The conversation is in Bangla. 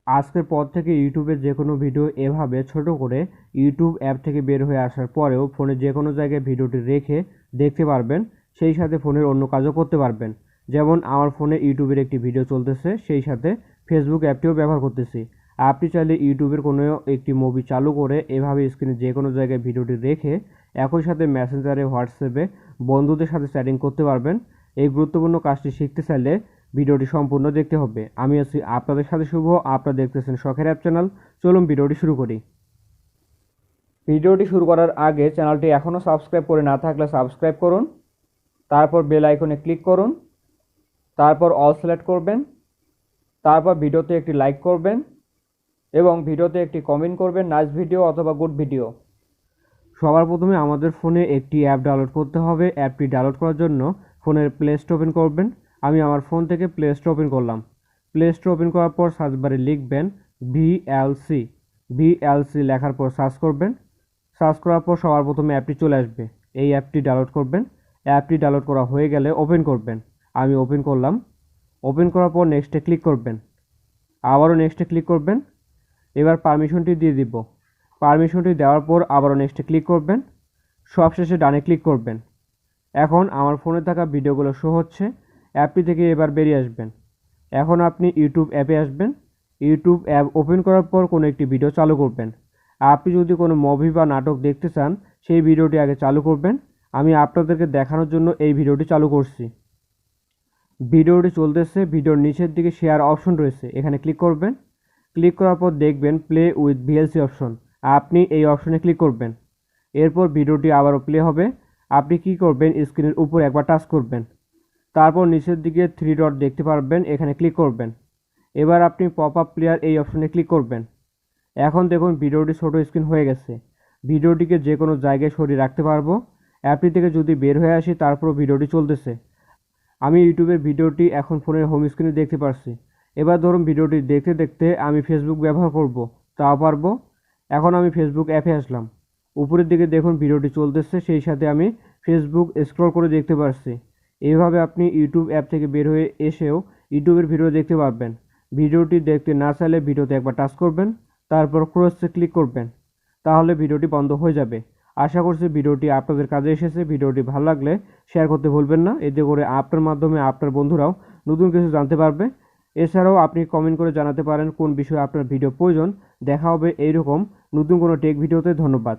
আজকের পর থেকে ইউটিউবের যে কোনো ভিডিও এভাবে ছোট করে ইউটিউব অ্যাপ থেকে বের হয়ে আসার পরেও ফোনে যে কোনো জায়গায় ভিডিওটি রেখে দেখতে পারবেন, সেই সাথে ফোনের অন্য কাজও করতে পারবেন। যেমন আমার ফোনে ইউটিউবের একটি ভিডিও চলতেছে, সেই সাথে ফেসবুক অ্যাপটিও ব্যবহার করতেছি। আপনি চাইলে ইউটিউবের কোনো একটি মুভি চালু করে এভাবে স্ক্রিনে যে কোনো জায়গায় ভিডিওটি রেখে একই সাথে মেসেঞ্জারে, হোয়াটসঅ্যাপে বন্ধুদের সাথে চ্যাটিং করতে পারবেন। এই গুরুত্বপূর্ণ কাজটি শিখতে চাইলে ভিডিওটি সম্পূর্ণ দেখতে হবে। আমি আছি আপনাদের সাথে শুভ, আপনারা দেখতেছেন শখের অ্যাপ চ্যানেল। চলুন ভিডিওটি শুরু করি। ভিডিওটি শুরু করার আগে চ্যানেলটি এখনও সাবস্ক্রাইব করে না থাকলে সাবস্ক্রাইব করুন, তারপর বেল আইকনে ক্লিক করুন, তারপর অল সিলেক্ট করবেন, তারপর ভিডিওতে একটি লাইক করবেন এবং ভিডিওতে একটি কমেন্ট করবেন, নাইস ভিডিও অথবা গুড ভিডিও। সবার প্রথমে আমাদের ফোনে একটি অ্যাপ ডাউনলোড করতে হবে। অ্যাপটি ডাউনলোড করার জন্য ফোনের প্লে স্টোর ওপেন করবেন। আমি আমার ফোন থেকে প্লে স্টোর ওপেন করলাম। প্লে স্টোর ওপেন করার পর সার্চ বারে লিখবেন ভিএলসি। ভিএলসি লেখার পর সার্চ করবেন। সার্চ করার পর সবার প্রথমে অ্যাপটি চলে আসবে। এই অ্যাপটি ডাউনলোড করবেন। অ্যাপটি ডাউনলোড করা হয়ে গেলে ওপেন করবেন। আমি ওপেন করলাম। ওপেন করার পর নেক্সটে ক্লিক করবেন। আবারও নেক্সটে ক্লিক করবেন। এবার পারমিশনটি দিয়ে দিব। পারমিশনটি দেওয়ার পর আবারও নেক্সটে ক্লিক করবেন। সবশেষে ডানে ক্লিক করবেন। এখন আমার ফোনে থাকা ভিডিওগুলো শো হচ্ছে। অ্যাপটি থেকে এবার বেরিয়ে আসবেন। এখন আপনি ইউটিউব অ্যাপে আসবেন। ইউটিউব অ্যাপ ওপেন করার পর কোনো একটি ভিডিও চালু করবেন। আপনি যদি কোনো মুভি বা নাটক দেখতে চান, সেই ভিডিওটি আগে চালু করবেন। আমি আপনাদেরকে দেখানোর জন্য এই ভিডিওটি চালু করছি। ভিডিওটি চলতেছে। ভিডিওর নিচের দিকে শেয়ার অপশন রয়েছে, এখানে ক্লিক করবেন। ক্লিক করার পর দেখবেন প্লে উইথ ভিএলসি অপশন। আপনি এই অপশনে ক্লিক করবেন। এরপর ভিডিওটি আবারও প্লে হবে। আপনি কি করবেন, স্ক্রিনের উপর একবার টাচ করবেন। তারপর নিচের দিকে থ্রি ডট দেখতে পারবেন, এখানে ক্লিক করবেন। এবার আপনি পপ আপ প্লেয়ার এই অপশনে ক্লিক করবেন। এখন দেখুন ভিডিওটি ছোট স্ক্রিন হয়ে গেছে। ভিডিওটিকে যে কোনো জায়গায় সরিয়ে রাখতে পারবো। অ্যাপটি থেকে যদি বের হয়ে আসি, তারপরও ভিডিওটি চলতেছে। আমি ইউটিউবের ভিডিওটি এখন ফোনের হোম স্ক্রিনে দেখতে পারছি। এবার ধরুন ভিডিওটি দেখতে দেখতে আমি ফেসবুক ব্যবহার করব, তাও পারবো। এখন আমি ফেসবুক অ্যাপে আসলাম। উপরের দিকে দেখুন ভিডিওটি চলতেছে, সেই সাথে আমি ফেসবুক স্ক্রল করে দেখতে পারছি। এইভাবে আপনি ইউটিউব অ্যাপ থেকে বের হয়ে এসেও ইউটিউবের ভিডিও দেখতে পারবেন। ভিডিওটি দেখতে না চাইলে ভিডিওতে একবার টাচ করবেন, তারপর ক্রসে ক্লিক করবেন, তাহলে ভিডিওটি বন্ধ হয়ে যাবে। আশা করছি ভিডিওটি আপনাদের কাজে এসেছে। ভিডিওটি ভালো লাগলে শেয়ার করতে ভুলবেন না, এতে করে আপনার মাধ্যমে আপনার বন্ধুরাও নতুন কিছু জানতে পারবে। এছাড়াও আপনি কমেন্ট করে জানাতে পারেন কোন বিষয়ে আপনার ভিডিও প্রয়োজন। দেখা হবে এইরকম নতুন কোনো টেক ভিডিওতে। ধন্যবাদ।